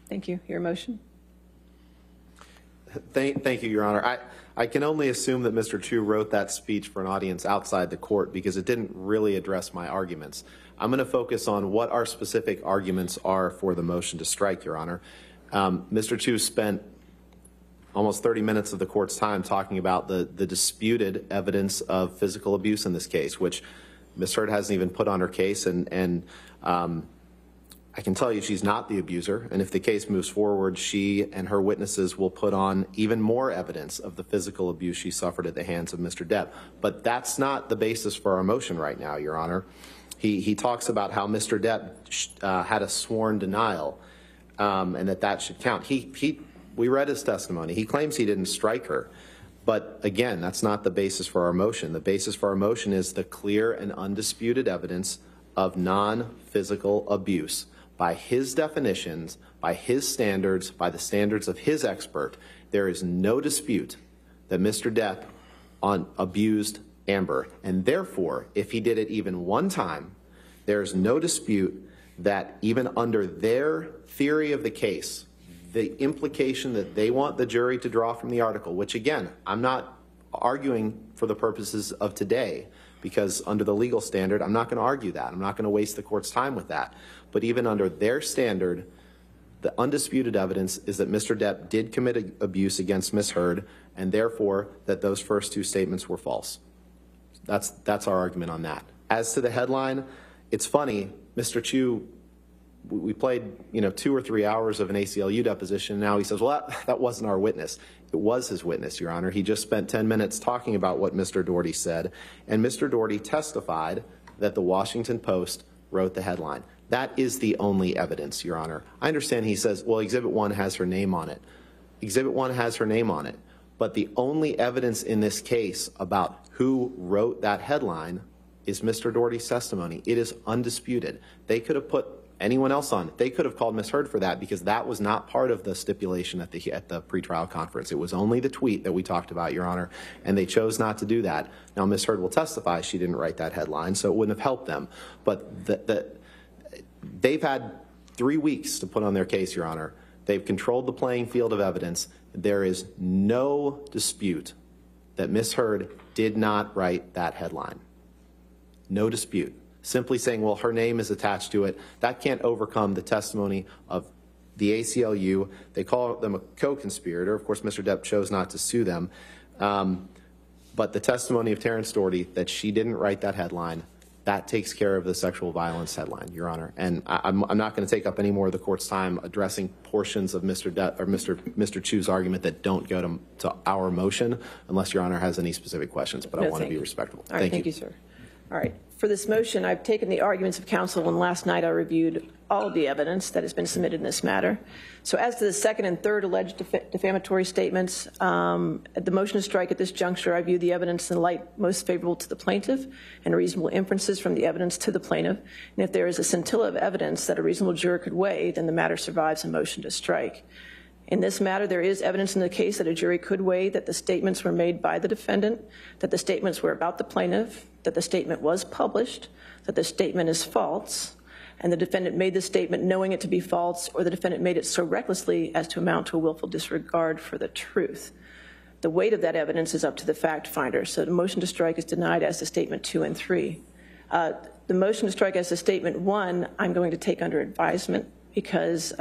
Thank you. Your motion? Thank you, Your Honor. I can only assume that Mr. Chu wrote that speech for an audience outside the court because it didn't really address my arguments. I'm going to focus on what our specific arguments are for the motion to strike, Your Honor. Mr. Chu spent almost 30 minutes of the court's time talking about the disputed evidence of physical abuse in this case, which Ms. Heard hasn't even put on her case, and I can tell you she's not the abuser, and if the case moves forward, she and her witnesses will put on even more evidence of the physical abuse she suffered at the hands of Mr. Depp. But that's not the basis for our motion right now, Your Honor. He talks about how Mr. Depp had a sworn denial, and that should count. We read his testimony. He claims he didn't strike her. But again, that's not the basis for our motion. The basis for our motion is the clear and undisputed evidence of non-physical abuse. By his definitions, by his standards, by the standards of his expert, there is no dispute that Mr. Depp abused Amber. And therefore, if he did it even one time, there is no dispute that even under their theory of the case, the implication that they want the jury to draw from the article, which again, I'm not arguing for the purposes of today, because under the legal standard, I'm not going to argue that. I'm not going to waste the court's time with that. But even under their standard, the undisputed evidence is that Mr. Depp did commit abuse against Ms. Heard, and therefore that those first two statements were false. That's our argument on that. As to the headline, it's funny, Mr. Chu, we played 2 or 3 hours of an ACLU deposition, and now he says, well, that wasn't our witness. It was his witness, Your Honor. He just spent 10 minutes talking about what Mr. Doherty said, and Mr. Doherty testified that the Washington Post wrote the headline. That is the only evidence, Your Honor. I understand he says, well, Exhibit 1 has her name on it. Exhibit 1 has her name on it. But the only evidence in this case about who wrote that headline is Mr. Doherty's testimony. It is undisputed. They could have put anyone else on. They could have called Ms. Heard for that because that was not part of the stipulation at the pretrial conference. It was only the tweet that we talked about, Your Honor, and they chose not to do that. Now, Ms. Heard will testify she didn't write that headline, so it wouldn't have helped them. But they've had 3 weeks to put on their case, Your Honor. They've controlled the playing field of evidence. There is no dispute that Ms. Heard did not write that headline. No dispute. Simply saying, well, her name is attached to it, that can't overcome the testimony of the ACLU. They call them a co-conspirator. Of course, Mr. Depp chose not to sue them. But the testimony of Terrence Doherty that she didn't write that headline, that takes care of the sexual violence headline, Your Honor. And I'm not going to take up any more of the court's time addressing portions of Mr. Chu's argument that don't go to our motion, unless Your Honor has any specific questions. But I want to be respectful. All right, thank you, sir. All right. For this motion, I've taken the arguments of counsel, and last night I reviewed all of the evidence that has been submitted in this matter. So as to the second and third alleged defamatory statements, at the motion to strike at this juncture, I view the evidence in the light most favorable to the plaintiff and reasonable inferences from the evidence to the plaintiff. And if there is a scintilla of evidence that a reasonable juror could weigh, then the matter survives a motion to strike. In this matter, there is evidence in the case that a jury could weigh that the statements were made by the defendant, that the statements were about the plaintiff, that the statement was published, that the statement is false, and the defendant made the statement knowing it to be false, or the defendant made it so recklessly as to amount to a willful disregard for the truth. The weight of that evidence is up to the fact finder. So the motion to strike is denied as to statement 2 and 3. The motion to strike as to statement 1, I'm going to take under advisement because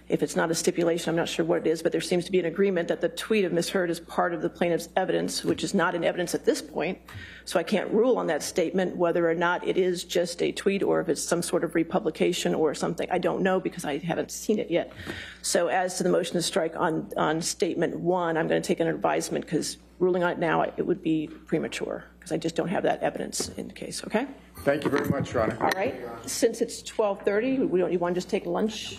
if it's not a stipulation, I'm not sure what it is, but there seems to be an agreement that the tweet of Ms. Heard is part of the plaintiff's evidence, which is not in evidence at this point. So I can't rule on that statement whether or not it is just a tweet or if it's some sort of republication or something. I don't know because I haven't seen it yet. So as to the motion to strike on statement 1, I'm going to take under advisement because ruling on it now, it would be premature because I just don't have that evidence in the case, okay? Thank you very much, Your Honor. All right. Since it's 12:30, you want to just take lunch?